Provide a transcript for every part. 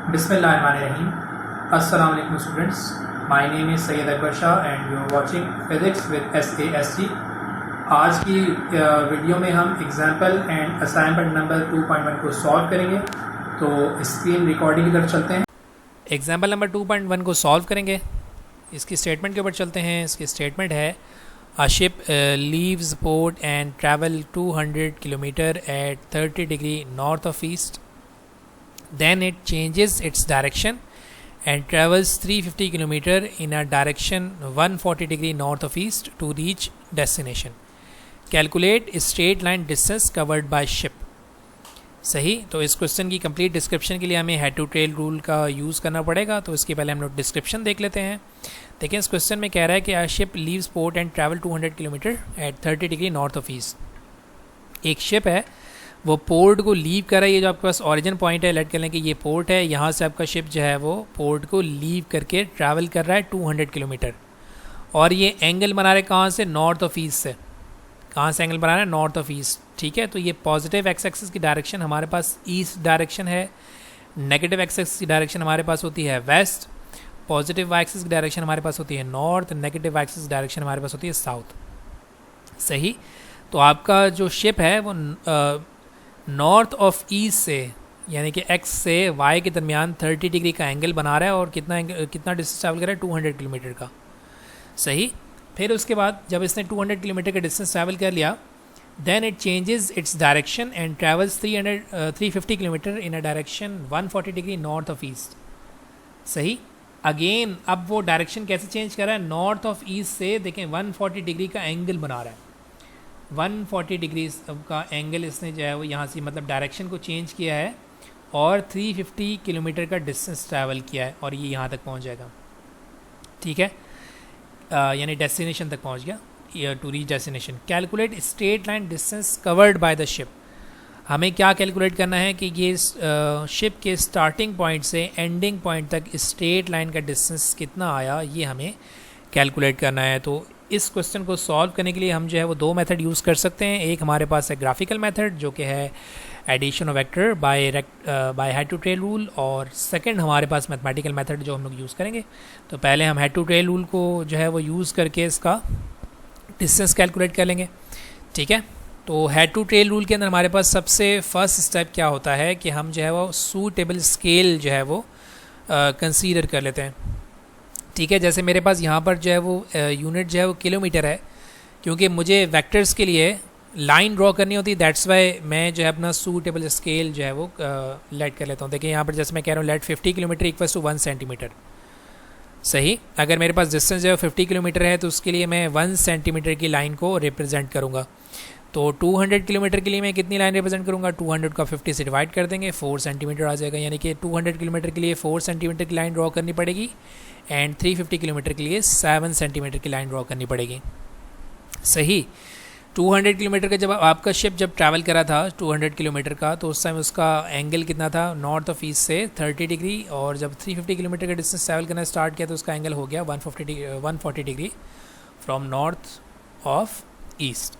Bismillahirrahmanirrahim. Assalamu alaikum students. My name is Sayyid Akbar Shah and you are watching Physics with SASG. आज की video में हम example and assignment number 2.1 को solve करेंगे। तो screen recording की तरफ चलते हैं। एग्जाम्पल नंबर 2.1 को सॉल्व करेंगे। इसकी स्टेटमेंट के ऊपर चलते हैं। इसकी स्टेटमेंट है A ship leaves port and travel 200 kilometer at 30 degree north of east. Then it changes its direction and travels 350 kilometer in a direction 140 degree north of east to reach destination. Calculate straight line distance covered by ship. सही। तो इस question की complete description के लिए हमें head to tail rule का use करना पड़ेगा। तो इसके पहले हम लोग डिस्क्रिप्शन देख लेते हैं। देखिए इस क्वेश्चन में कह रहा है कि a ship leaves port and travel 200 kilometre at 30 degree north of east. एक शिप है वो पोर्ट को लीव कर रहा है। ये जो आपके पास ओरिजिन पॉइंट है, लेट कर लें कि ये पोर्ट है। यहाँ से आपका शिप जो है वो पोर्ट को लीव करके ट्रैवल कर रहा है 200 किलोमीटर और ये एंगल बना रहा है कहाँ से, नॉर्थ ऑफ ईस्ट से। कहाँ से एंगल बना रहा है, नॉर्थ ऑफ ईस्ट। ठीक है, तो ये पॉजिटिव एक्स एक्सिस की डायरेक्शन हमारे पास ईस्ट डायरेक्शन है, नेगेटिव एक्स एक्सिस की डायरेक्शन हमारे पास होती है वेस्ट, पॉजिटिव वाई एक्सिस की डायरेक्शन हमारे पास होती है नॉर्थ, नेगेटिव वाई एक्सिस की डायरेक्शन हमारे पास होती है साउथ। सही। तो आपका जो शिप है वो नॉर्थ ऑफ ईस्ट से यानी कि एक्स से वाई के दरमियान 30 डिग्री का एंगल बना रहा है और कितना डिस्टेंस ट्रैवल कर रहा है, 200 किलोमीटर का। सही। फिर उसके बाद जब इसने 200 किलोमीटर का डिस्टेंस ट्रैवल कर लिया, then it changes its direction and travels 350 kilometre in a direction 140 degree north of east. सही। अगेन अब वो डायरेक्शन कैसे चेंज कर रहा है, नॉर्थ ऑफ ईस्ट से देखें 140 डिग्री का एंगल बना रहा है। 140 डिग्री का एंगल इसने जो है वो यहाँ से मतलब डायरेक्शन को चेंज किया है और 350 किलोमीटर का डिस्टेंस ट्रैवल किया है और ये यहाँ तक पहुँच जाएगा। ठीक है, यानी डेस्टिनेशन तक पहुँच गया, to reach destination. Calculate straight line distance covered by the ship. हमें क्या कैलकुलेट करना है कि ये शिप के स्टार्टिंग पॉइंट से एंडिंग पॉइंट तक स्ट्रेट लाइन का डिस्टेंस कितना आया, ये हमें कैलकुलेट करना है। तो इस क्वेश्चन को सॉल्व करने के लिए हम जो है वो दो मेथड यूज़ कर सकते हैं। एक हमारे पास है ग्राफिकल मेथड जो कि है addition of vector by head to tail rule, और सेकंड हमारे पास मैथमेटिकल मेथड जो हम लोग यूज़ करेंगे। तो पहले हम हेड टू टेल रूल को जो है वो यूज़ करके इसका डिस्टेंस कैलकुलेट कर लेंगे। ठीक है, तो हेड टू टेल रूल के अंदर हमारे पास सबसे फर्स्ट स्टेप क्या होता है कि हम जो है वो सूटेबल स्केल जो है वो कंसीडर कर लेते हैं। ठीक है, जैसे मेरे पास यहाँ पर जो है वो यूनिट जो है वो किलोमीटर है, क्योंकि मुझे वेक्टर्स के लिए लाइन ड्रॉ करनी होती है, दैट्स वाई मैं जो है अपना सूटेबल स्केल जो है वो लेट कर लेता हूँ। देखिए यहाँ पर जैसे मैं कह रहा हूँ let 50 kilometre equals to 1 centimetre. सही। अगर मेरे पास डिस्टेंस जो है 50 किलोमीटर है तो उसके लिए मैं 1 सेंटीमीटर की लाइन को रिप्रेजेंट करूँगा। तो 200 किलोमीटर के लिए मैं कितनी लाइन रिप्रेजेंट करूँगा, 200 का 50 से डिवाइड कर देंगे, 4 सेंटीमीटर आ जाएगा। यानी कि 200 किलोमीटर के लिए 4 सेंटीमीटर की लाइन ड्रॉ करनी पड़ेगी एंड 350 किलोमीटर के लिए 7 सेंटीमीटर की लाइन ड्रॉ करनी पड़ेगी। सही। 200 किलोमीटर का जब आपका शिप जब ट्रैवल करा था 200 किलोमीटर का, तो उस टाइम उसका एंगल कितना था, नॉर्थ ऑफ ईस्ट से 30 डिग्री, और जब 350 किलोमीटर का डिस्टेंस ट्रैवल करना स्टार्ट किया तो उसका एंगल हो गया 140 degree from north of east.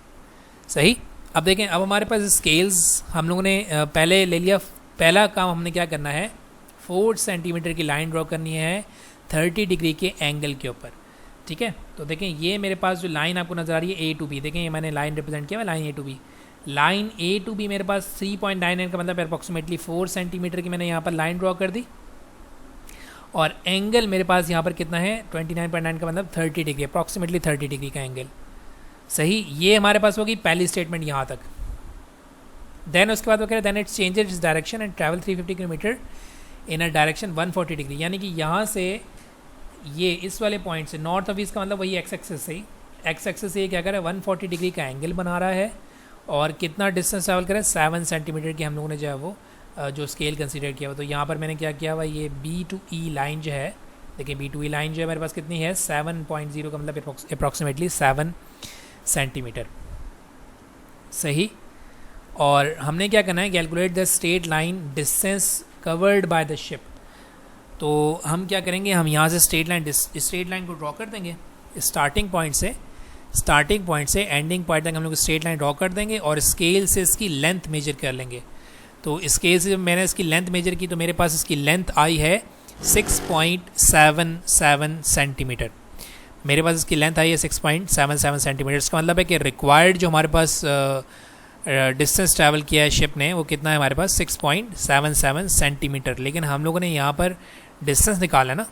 सही। अब देखें, अब हमारे पास स्केल्स हम लोगों ने पहले ले लिया। पहला काम हमने क्या करना है, 4 सेंटीमीटर की लाइन ड्रॉ करनी है 30 डिग्री के एंगल के ऊपर। ठीक है, तो देखें ये मेरे पास जो लाइन आपको नज़र आ रही है ए टू बी, देखें ये मैंने लाइन रिप्रेजेंट किया है, line A to B. Line A to B मेरे पास 3.99 का मतलब अप्रॉक्सीमेटली 4 सेंटीमीटर की मैंने यहाँ पर लाइन ड्रॉ कर दी, और एंगल मेरे पास यहाँ पर कितना है 29.9 का मतलब 30 डिग्री, अप्रॉक्सीमेटली 30 डिग्री का एंगल। सही। ये हमारे पास होगी पहली स्टेटमेंट यहाँ तक। देन उसके बाद वो कह रहे हैं then it changes its direction and travel 350 kilometre in a direction 140 degree. यानी कि यहाँ से ये इस वाले पॉइंट से नॉर्थ ऑफ ईस्ट का मतलब वही एक्स एक्सिस से ही, एक्स एक्सिस से ये क्या कर रहा है 140 डिग्री का एंगल बना रहा है और कितना डिस्टेंस ट्रैवल कर रहा है 7 सेंटीमीटर की हम लोगों ने जो है वो जो स्केल कंसीडर किया हुआ। तो यहाँ पर मैंने क्या किया हुआ, ये बी टू ई लाइन जो है, देखिए बी टू ई लाइन जो है मेरे पास कितनी है 7.0 का मतलब अप्रॉक्सीमेटली 7 सेंटीमीटर। सही। और हमने क्या करना है, calculate the straight line distance covered by the ship. तो हम क्या करेंगे, हम यहाँ से स्ट्रेट लाइन को ड्रॉ कर देंगे स्टार्टिंग पॉइंट से एंडिंग पॉइंट तक हम लोग स्ट्रेट लाइन ड्रॉ कर देंगे और स्केल से इसकी लेंथ मेजर कर लेंगे। तो इस केस में मैंने इसकी लेंथ मेजर की तो मेरे पास इसकी लेंथ आई है 6.77 सेंटीमीटर। मेरे पास इसकी लेंथ आई है 6.77 सेंटीमीटर। इसका मतलब है कि रिक्वायर्ड जो हमारे पास डिस्टेंस ट्रैवल किया है शिप ने वो कितना है हमारे पास 6.77 सेंटीमीटर। लेकिन हम लोगों ने यहाँ पर डिस्टेंस निकाला ना,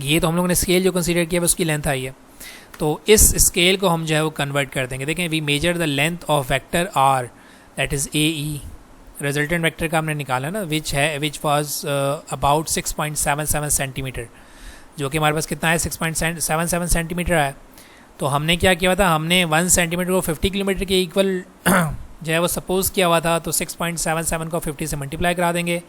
ये तो हम लोगों ने स्केल जो कंसीडर किया है उसकी लेंथ आई है। तो इस स्केल को हम जो है वो कन्वर्ट कर देंगे। देखें, we measure the length of vector R that is A E, resultant vector का हमने निकाला ना, विच वाज अबाउट 6.77 सेंटीमीटर, जो कि हमारे पास कितना है 6.77 सेंटीमीटर है। तो हमने क्या किया था, हमने 1 सेंटीमीटर को 50 किलोमीटर के इक्वल जो है वो सपोज किया हुआ था। तो 6.77 को 50 से मल्टीप्लाई करा देंगे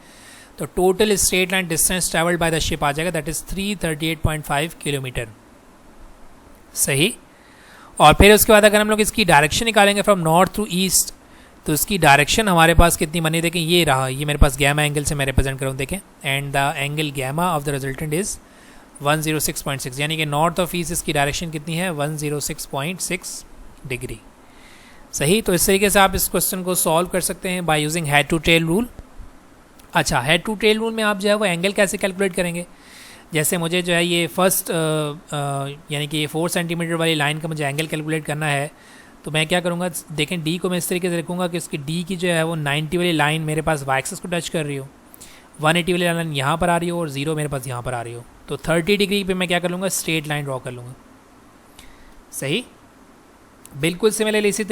तो total straight line distance travelled by the ship आ जाएगा दैट इज़ 338.5 किलोमीटर। सही। और फिर उसके बाद अगर हम लोग इसकी डायरेक्शन निकालेंगे फ्रॉम नॉर्थ टू ईस्ट तो इसकी डायरेक्शन हमारे पास कितनी बनी, देखें ये रहा, ये मेरे पास गैमा एंगल से मैं रिप्रेजेंट करूँ, देखें, and the angle gamma of the resultant is 106.6, यानी कि नॉर्थ ऑफ ईस्ट इसकी डायरेक्शन कितनी है 106.6 डिग्री। सही। तो इस तरीके से आप इस क्वेश्चन को सॉल्व कर सकते हैं by using head to tail rule. अच्छा, हेड टू टेल रूल में आप जो है वो एंगल कैसे कैलकुलेट करेंगे, जैसे मुझे जो है ये फर्स्ट यानी कि ये 4 सेंटीमीटर वाली लाइन का मुझे एंगल कैलकुलेट करना है। तो मैं क्या करूँगा, देखें डी को मैं इस तरीके से रखूँगा कि उसकी डी की जो है वो 90 वाली लाइन मेरे पास वाई एक्सिस को टच कर रही हो, 180 वाली लाइन यहाँ पर आ रही हो और 0 मेरे पास यहाँ पर आ रही हो। तो 30 डिग्री पे मैं क्या कर लूँगा, स्ट्रेट लाइन ड्रॉ कर लूँगा। सही। बिल्कुल सिमिलरली इसी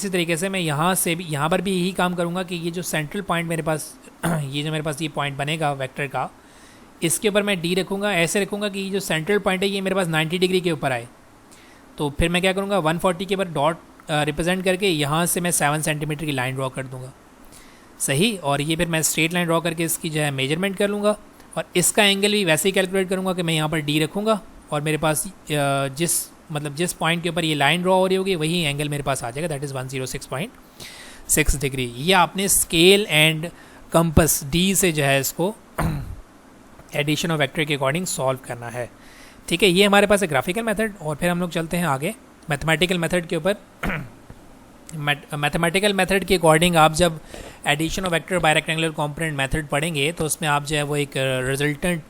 तरीके से मैं यहाँ से भी यहाँ पर भी यही काम करूँगा कि ये जो सेंट्रल पॉइंट मेरे पास ये पॉइंट बनेगा वेक्टर का, इसके ऊपर मैं डी रखूँगा, ऐसे रखूँगा कि ये जो सेंट्रल पॉइंट है ये मेरे पास 90 डिग्री के ऊपर आए। तो फिर मैं क्या करूँगा, 140 के ऊपर डॉट रिप्रेजेंट करके यहाँ से मैं 7 सेंटीमीटर की लाइन ड्रॉ कर दूँगा। सही। और ये फिर मैं स्ट्रेट लाइन ड्रॉ करके इसकी जो है मेजरमेंट कर लूँगा और इसका एंगल भी वैसे ही कैलकुलेट करूँगा कि मैं यहाँ पर डी रखूँगा और मेरे पास जिस पॉइंट के ऊपर ये लाइन ड्रॉ हो रही होगी वही एंगल मेरे पास आ जाएगा दैट इज़ 106.6 डिग्री। ये आपने स्केल एंड कंपस डी से जो है इसको एडिशन ऑफ वेक्टर के अकॉर्डिंग सॉल्व करना है। ठीक है, ये हमारे पास है ग्राफिकल मेथड। और फिर हम लोग चलते हैं आगे मैथमेटिकल मेथड के ऊपर। मैथमेटिकल मेथड के अकॉर्डिंग आप जब addition of vector by rectangular component method पढ़ेंगे तो उसमें आप जो है वो एक रिजल्टेंट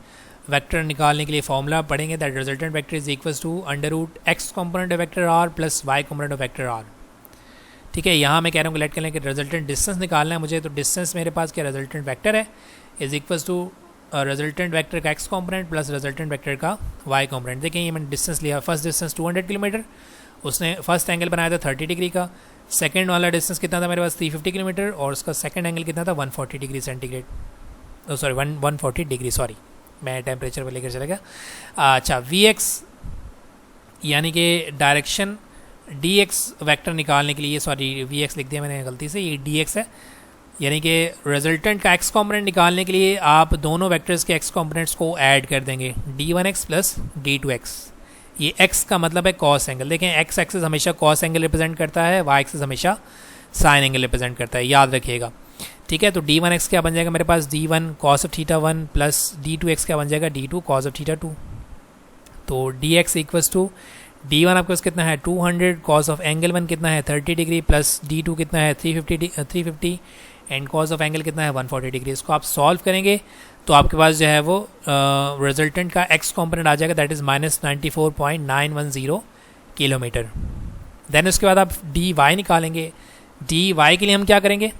वेक्टर निकालने के लिए फॉर्मूला पढ़ेंगे that resultant vector is equals to √x component of vector R plus y component of vector R. ठीक है, यहाँ मैं कह रहा हूँ लेट कर लें कि रिजल्टेंट डिस्टेंस निकालना है मुझे, तो डिस्टेंस मेरे पास क्या रिजल्टेंट वेक्टर है is equals to resultant vector का x component plus resultant vector का y कंपोनेंट। देखिए ये मैंने डिस्टेंस लिया, फर्स्ट डिस्टेंस 200 किलोमीटर, उसने फर्स्ट एंगल बनाया था 30 डिग्री का, सेकंड वाला डिस्टेंस कितना था मेरे पास 350 किलोमीटर और उसका सेकंड एंगल कितना था 140 डिग्री सेंटीग्रेड, 140 डिग्री, सॉरी मैं टेम्परेचर पर लेकर चला गया। अच्छा, Vx यानी कि डायरेक्शन dx वेक्टर निकालने के लिए, सॉरी Vx लिख दिया मैंने गलती से, ये dx है, यानी कि रिजल्टेंट का x कंपोनेंट निकालने के लिए आप दोनों वेक्टर्स के x कंपोनेंट्स को ऐड कर देंगे d1x प्लस d2x। ये x का मतलब है कॉस एंगल। देखें x एक्सिस हमेशा कॉस एंगल रिप्रेजेंट करता है, y एक्सिस हमेशा साइन एंगल रिप्रेजेंट करता है, याद रखिएगा। ठीक है, तो d1x क्या बन जाएगा मेरे पास d1 cos of theta 1 plus d2x क्या बन जाएगा d2 cos ऑफ थीटा 2। तो dx इक्वल्स टू d1 आपके पास कितना है 200, cos ऑफ एंगल 1 कितना है 30 डिग्री प्लस d2 कितना है 350 एंड cos ऑफ एंगल कितना है 140 डिग्री। इसको आप सॉल्व करेंगे तो आपके पास जो है वो रिजल्टेंट का x कंपोनेंट आ जाएगा दैट इज़ -94.910 किलोमीटर। देन उसके बाद आप dy निकालेंगे। dy के लिए हम क्या करेंगे,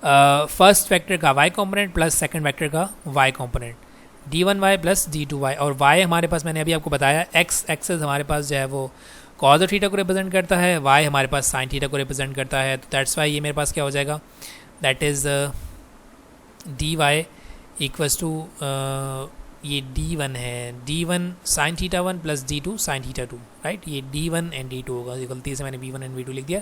फर्स्ट वेक्टर का y component plus second vector का y component, d1y plus d2y, और y हमारे पास मैंने अभी आपको बताया x एक्सिस हमारे पास जो है वो कॉज ऑफ थीटा को रिप्रेजेंट करता है, y हमारे पास साइन थीटा को रिप्रेजेंट करता है। तो दैट्स वाई ये मेरे पास क्या हो जाएगा that is dy equals to ये d1 है, d1 साइन थीटा 1 प्लस d2 साइन थीटा 2, राइट, ये d1 एंड d2 होगा, गलती से मैंने v1 एंड v2 लिख दिया।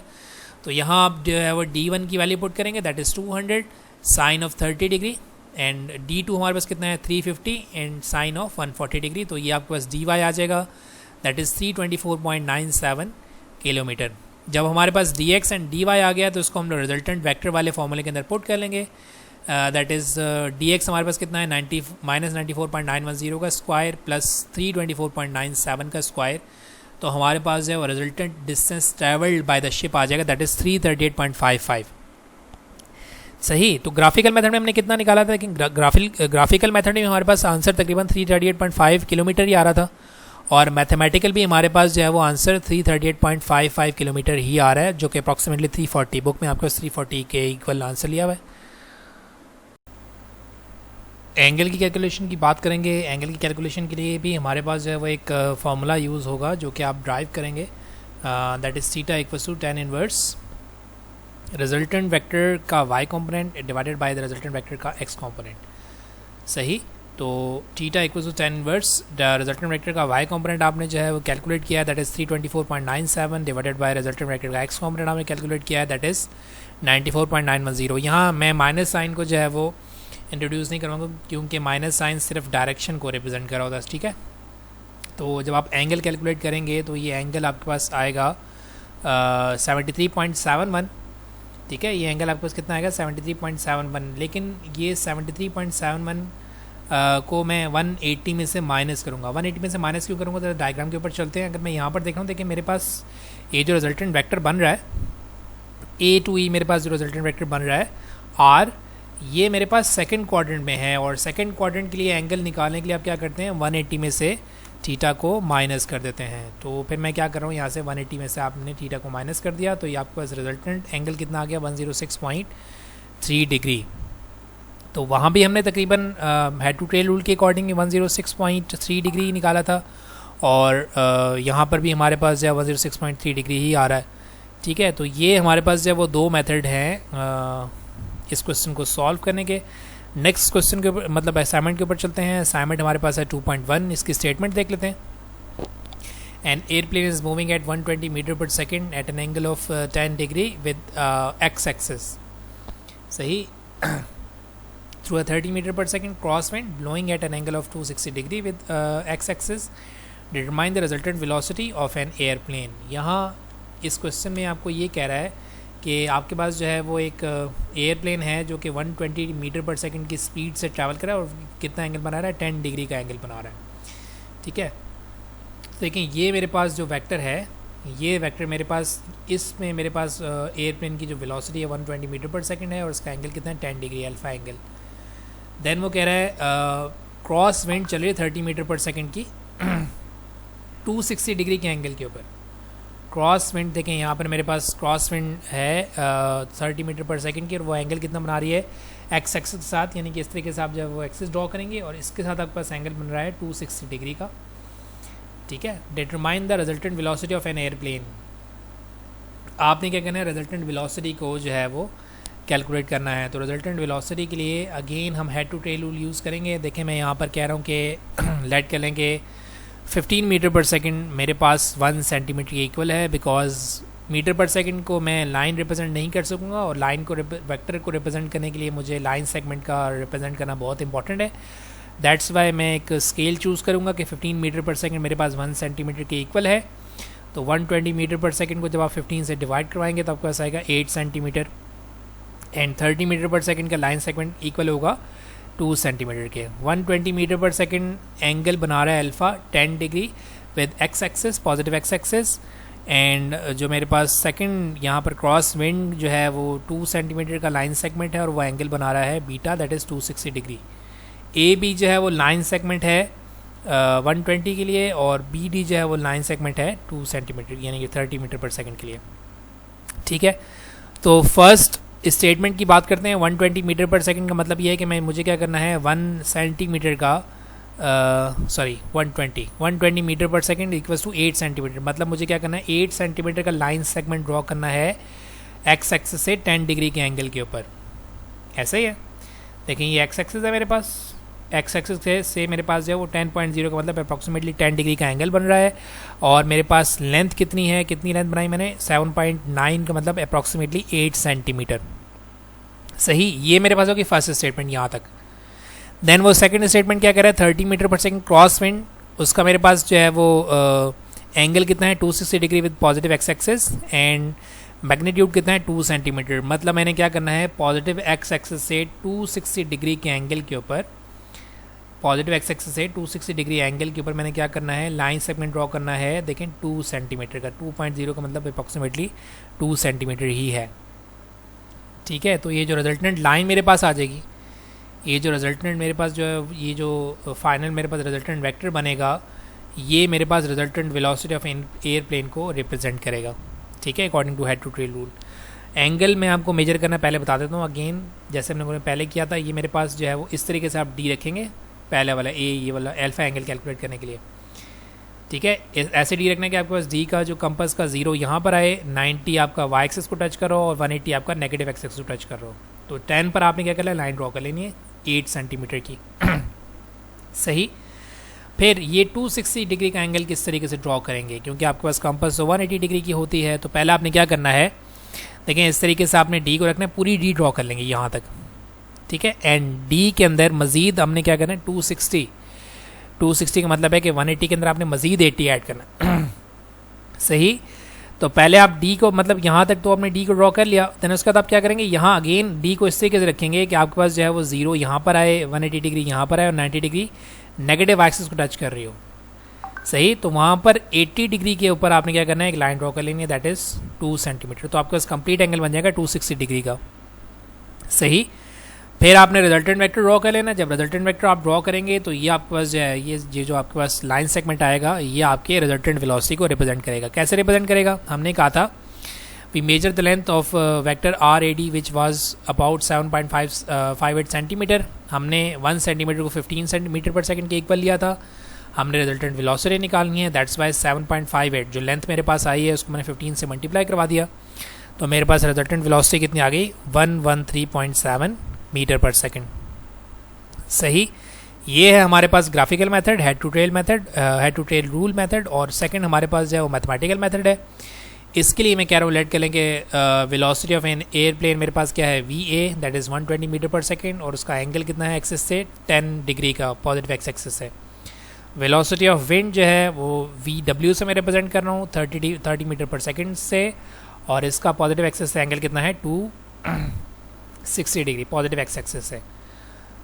तो यहाँ आप जो है वो d1 की वैल्यू पुट करेंगे that is 200 sine of 30 degree and d2 हमारे पास कितना है 350 एंड साइन ऑफ 140 डिग्री। तो ये आपके पास dy आ जाएगा दैट इज़ 324.97 किलोमीटर। जब हमारे पास dx एंड dy आ गया तो इसको हम लोग रिजल्टेंट वेक्टर वाले फॉर्मूले के अंदर पुट कर लेंगे दैट इज़ dx हमारे पास कितना है -94.910 का स्क्वायर प्लस 324.97 का स्क्वायर। तो हमारे पास जो है वो resultant distance travelled by the ship आ जाएगा दैट इज़ 338.55। सही। तो ग्राफिकल मेथड में हमने कितना निकाला था, लेकिन ग्राफिकल मेथड में हमारे पास आंसर तकरीबन 338.5 किलोमीटर ही आ रहा था, और मैथमेटिकल भी हमारे पास जो है वो आंसर 338.55 किलोमीटर ही आ रहा है, जो कि अप्रॉक्सीमेटली 340, बुक में आपको 340 के इक्वल आंसर लिया हुआ है। एंगल की कैलकुलेशन की बात करेंगे। एंगल की कैलकुलेशन के लिए भी हमारे पास जो है वो एक फार्मूला यूज़ होगा जो कि आप ड्राइव करेंगे, that is theta equals to tan inverse resultant vector का y component divided by the resultant vector का x कंपोनेंट। सही। तो theta equals to tan inverse the resultant vector का y कंपोनेंट आपने जो है वो कैलकुलेट किया है, that is 324.97 divided by resultant vector का x कंपोनेंट आपने कैलकुलेट किया है, दैट इज़ 94.910। यहाँ मैं माइनस साइन को जो है वो इंट्रोड्यूस नहीं करूँगा, क्योंकि माइनस साइन सिर्फ डायरेक्शन को रिप्रेजेंट कर रहा होता है, ठीक है। तो जब आप एंगल कैलकुलेट करेंगे तो ये एंगल आपके पास आएगा 73.71, ठीक है। ये एंगल आपके पास कितना आएगा 73.71, लेकिन ये 73.71 को मैं 180 में से माइनस करूँगा। 180 में से माइनस क्यों करूँगा, तो डायग्राम के ऊपर चलते हैं। अगर मैं यहाँ पर देख रहा हूँ, देखिए मेरे पास ये जो रिजल्टेंट वेक्टर बन रहा है A to E, मेरे पास जो रिजल्टेंट वेक्टर बन रहा है R, ये मेरे पास सेकंड क्वाड्रेंट में है, और सेकंड क्वाड्रेंट के लिए एंगल निकालने के लिए आप क्या करते हैं 180 में से थीटा को माइनस कर देते हैं। तो फिर मैं क्या कर रहा हूँ, यहाँ से 180 में से आपने थीटा को माइनस कर दिया, तो ये आपके पास रिजल्टेंट एंगल कितना आ गया 106.3 डिग्री। तो वहाँ भी हमने तकरीबन हेड टू टेल रूल के अकॉर्डिंग 106.3 डिग्री निकाला था, और यहाँ पर भी हमारे पास जो है 106.3 डिग्री ही आ रहा है, ठीक है। तो ये हमारे पास जो है वो दो मेथड हैं इस क्वेश्चन को सॉल्व करने के। नेक्स्ट क्वेश्चन के ऊपर, मतलब असाइनमेंट के ऊपर चलते हैं। असाइनमेंट हमारे पास है 2.1, इसकी स्टेटमेंट देख लेते हैं। An airplane is moving at 120 metre per second at an angle of 10 degree with x axis. सही। Through 30 metre per second cross wind blowing at an angle of 260 degree with x axis, determine the resultant velocity of an airplane. यहाँ इस question में आपको ये कह रहा है कि आपके पास जो है वो एक एयरप्लेन है जो कि 120 मीटर पर सेकंड की स्पीड से ट्रैवल कर रहा है, और कितना एंगल बना रहा है 10 डिग्री का एंगल बना रहा है, ठीक है। देखिए ये मेरे पास जो वेक्टर है, ये वेक्टर मेरे पास, इसमें मेरे पास एयरप्लेन की जो वेलोसिटी है 120 मीटर पर सेकंड है, और उसका एंगल कितना है 10 डिग्री अल्फा एंगल। देन वो कह रहा है क्रॉस विंड चल रही है 30 मीटर पर सेकेंड की 260 डिग्री के एंगल के ऊपर। क्रॉस विंड देखें यहाँ पर मेरे पास क्रॉस विंड है 30 मीटर पर सेकंड की, और वो एंगल कितना बना रही है एक्स एक्सिस के साथ, यानी कि इस तरीके से आप जब वो एक्सिस ड्रॉ करेंगे, और इसके साथ आपके पास एंगल बन रहा है 260 डिग्री का, ठीक है। Determine the resultant velocity of an airplane. आपने क्या करना है, रिजल्टेंट वेलोसिटी को जो है वो कैलकुलेट करना है। तो रिजल्टेंट वेलोसिटी के लिए अगेन हम head to tail rule use करेंगे। देखें मैं यहाँ पर कह रहा हूँ कि लेट कर लेंगे 15 मीटर पर सेकंड मेरे पास 1 सेंटीमीटर के इक्वल है, बिकॉज मीटर पर सेकंड को मैं लाइन रिप्रेजेंट नहीं कर सकूँगा, और लाइन को वेक्टर को रिप्रेजेंट करने के लिए मुझे लाइन सेगमेंट का रिप्रेजेंट करना बहुत इंपॉर्टेंट है। दैट्स वाई मैं एक स्केल चूज़ करूँगा कि 15 मीटर पर सेकंड मेरे पास 1 सेंटीमीटर के इक्वल है। तो 120 मीटर पर सेकंड को जब आप 15 से डिवाइड करवाएंगे तो आपके पास आएगा 8 सेंटीमीटर, एंड 30 मीटर पर सेकंड का लाइन सेगमेंट इक्वल होगा 2 सेंटीमीटर के। 120 मीटर पर सेकंड एंगल बना रहा है alpha 10 degree with x axis, positive x axis, and जो मेरे पास सेकंड यहाँ पर क्रॉस विंड जो है वो 2 सेंटीमीटर का लाइन सेगमेंट है, और वो एंगल बना रहा है बीटा, that is 260 degree. A B जो है वो लाइन सेगमेंट है 120 के लिए, और बी डी जो है वो लाइन सेगमेंट है 2 सेंटीमीटर यानी कि 30 मीटर पर सेकंड के लिए, ठीक है। तो फर्स्ट स्टेटमेंट की बात करते हैं। 120 मीटर पर सेकंड का मतलब ये है कि मुझे क्या करना है 1 सेंटीमीटर का 120 मीटर पर सेकंड इक्वल्स टू 8 सेंटीमीटर, मतलब मुझे क्या करना है 8 सेंटीमीटर का लाइन सेगमेंट ड्रॉ करना है एक्स एक्सिस से 10 डिग्री के एंगल के ऊपर। ऐसा ही है, देखिए ये एक्स एक्सिस है मेरे पास, एक्स एक्सिस से मेरे पास जो है वो 10.0 का मतलब अप्रॉक्सीमेटली 10 डिग्री का एंगल बन रहा है, और मेरे पास लेंथ कितनी है, कितनी लेंथ बनाई मैंने 7.9 का मतलब अप्रॉक्सीमेटली 8 सेंटीमीटर। सही, ये मेरे पास होगी फर्स्ट स्टेटमेंट यहाँ तक। देन वो सेकंड स्टेटमेंट क्या कह रहा है 30 मीटर पर सेकंड क्रॉस विंड, उसका मेरे पास जो है वो एंगल कितना है 260 degree with positive x axis, and magnitude कितना है 2 सेंटीमीटर। मतलब मैंने क्या करना है पॉजिटिव एक्स एक्सिस से 260 डिग्री के एंगल के ऊपर, पॉजिटिव एक्स एक्सिस से 260 डिग्री एंगल के ऊपर मैंने क्या करना है लाइन सेगमेंट ड्रॉ करना है। देखें 2 सेंटीमीटर का, 2.0 का मतलब अप्रॉक्सीमेटली 2 सेंटीमीटर ही है, ठीक है। तो ये जो रिजल्टेंट लाइन मेरे पास आ जाएगी, ये जो रिजल्टेंट मेरे पास जो है, ये जो फाइनल मेरे पास रिजल्टेंट वेक्टर बनेगा, ये मेरे पास रिजल्टेंट वेलोसिटी ऑफ एयरप्लेन को रिप्रेजेंट करेगा। ठीक है, according to head to tail rule. Angle मैं आपको मेजर करना पहले बता देता हूँ अगेन, जैसे हमने पहले किया था। ये मेरे पास जो है वो इस तरीके से आप डी रखेंगे, पहले वाला ए, ये वाला अल्फा एंगल कैलकुलेट करने के लिए। ठीक है, ऐसे डी रखना कि आपके पास डी का जो कंपास का 0 यहाँ पर आए, 90 आपका वाई एक्सिस को टच करो और 180 आपका नेगेटिव एक्सिस को टच कर रहे हो। तो 10 पर आपने क्या करना है, लाइन ड्रॉ कर लेनी है 8 सेंटीमीटर की। सही। फिर ये 260 डिग्री का एंगल किस तरीके से ड्रॉ करेंगे, क्योंकि आपके पास कंपास 180 डिग्री की होती है। तो पहले आपने क्या करना है, देखें इस तरीके से आपने डी को रखना है, पूरी डी ड्रॉ कर लेंगे यहाँ तक। ठीक है, एंड डी के अंदर मज़ीद हमने क्या करना है, 260 का मतलब है कि 180 के अंदर आपने मज़ीद 80 ऐड करना। सही। तो पहले आप डी को, मतलब यहाँ तक तो आपने डी को ड्रॉ कर लिया, देन उसके बाद आप क्या करेंगे, यहाँ अगेन डी को इस तरीके से रखेंगे कि आपके पास जो है वो 0 यहाँ पर आए, 180 डिग्री यहाँ पर आए और 90 डिग्री नेगेटिव एक्सिस को टच कर रही हो। सही। तो वहाँ पर 80 डिग्री के ऊपर आपने क्या करना है, एक लाइन ड्रॉ कर लेनी है, दैट इज़ 2 सेंटीमीटर। तो आपके पास कंप्लीट एंगल बन जाएगा 260 डिग्री का। सही। फिर आपने रिजल्टेंट वेक्टर ड्रॉ कर लेना। जब रिजल्टेंट वेक्टर आप ड्रॉ करेंगे तो ये आपके पास जो है, ये जो आपके पास लाइन सेगमेंट आएगा, ये आपके रिजल्टेंट वेलोसिटी को रिप्रेजेंट करेगा। कैसे रिप्रेजेंट करेगा, हमने कहा था we measure the length of vector R A D which was about 7.58 centimetre. हमने 1 सेंटीमीटर को 15 सेंटीमीटर पर सेकंड के इक्वल लिया था। हमने रिजल्टेंट वेलोसिटी निकालनी है, दैट्स वाई 7.58 जो लेंथ मेरे पास आई है उसको मैंने 15 से मल्टीप्लाई करवा दिया। तो मेरे पास रिजल्टेंट वेलोसिटी कितनी आ गई, 113.7 मीटर पर सेकंड। सही। ये है हमारे पास graphical method, head to tail method, head to tail rule method. और सेकंड हमारे पास जो है वो मैथमेटिकल मेथड है। इसके लिए मैं कह रहा हूँ लेट करेंगे वेलोसिटी ऑफ एन एयरप्लेन मेरे पास क्या है, V A, that is 120 metre पर सेकंड, और उसका एंगल कितना है एक्सिस से, 10 डिग्री का पॉजिटिव एक्स एक्सिस है। वेलोसिटी ऑफ विंड जो है वो वी डब्ल्यू से मैं रिप्रेजेंट कर रहा हूँ 30 मीटर पर सेकंड से, और इसका पॉजिटिव एक्सिस से एंगल कितना है 260 डिग्री पॉजिटिव एक्स एक्सिस है।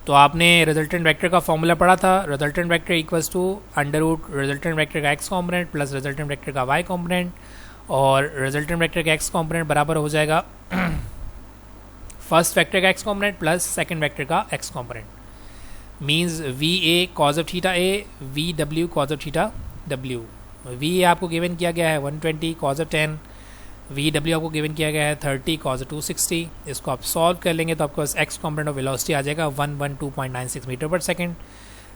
तो आपने रिजल्टेंट वेक्टर का फॉर्मूला पढ़ा था, resultant vector equals to under root resultant vector का x component plus resultant vector का वाई कॉम्पोनेंट, और रिजल्टेंट वेक्टर का एक्स कॉम्पोनेंट बराबर हो जाएगा फर्स्ट वेक्टर का x component plus second vector का x component. Means V A cos of theta A, V W cos of theta W. V A आपको given किया गया है 120 कॉज ऑफ 10, वी डब्ल्यू आपको गिवन किया गया है 30 कॉज ऑफ 260। इसको आप सॉल्व कर लेंगे तो आपके पास एक्स कॉम्पोनेंट ऑफ वेलोसिटी आ जाएगा 112.96 मीटर पर सेकंड।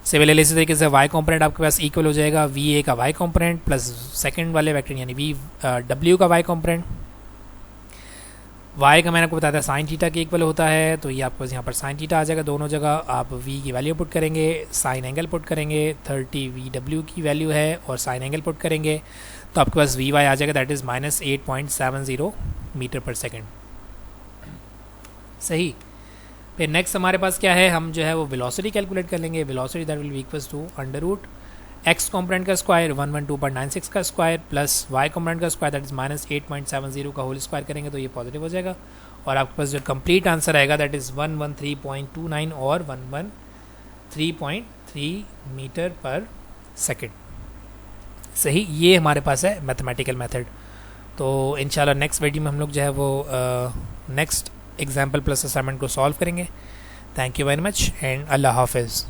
सिमिलरली इसी तरीके से वाई कॉम्पोनेंट आपके पास इक्वल हो जाएगा वी ए का वाई कॉम्पोनेंट प्लस सेकंड वाले वेक्टर यानी वी डब्ल्यू का वाई कॉम्पोनेंट। वाई का मैंने आपको बताया था साइन थीटा के इक्वल होता है, तो ये आपको यहाँ पर साइन थीटा आ जाएगा। दोनों जगह आप वी की वैल्यू पुट करेंगे, साइन एंगल पुट करेंगे, 30 वी डब्ल्यू की वैल्यू है और साइन एंगल पुट करेंगे तो आपके पास वी वाई आ जाएगा, that is -8.70 metre per second. सही। फिर नेक्स्ट हमारे पास क्या है, हम जो है वो वेलोसिटी कैलकुलेट कर लेंगे। Velocity that will be equals to under root X component का स्क्वायर 112.96 का स्क्वायर प्लस वाई कॉम्पोनेंट का स्क्वायर दैट इज -8.70 का होल स्क्वायर करेंगे तो ये पॉजिटिव हो जाएगा, और आपके पास जो कंप्लीट आंसर आएगा दैट इज़ 113.29 और 113.3 मीटर पर सेकेंड। सही। ये हमारे पास है मैथमेटिकल मेथड। तो इंशाल्लाह नेक्स्ट वीडियो में हम लोग जो है वो नेक्स्ट एग्जाम्पल प्लस असाइनमेंट को सॉल्व करेंगे। Thank you very much and अल्लाह हाफिज़।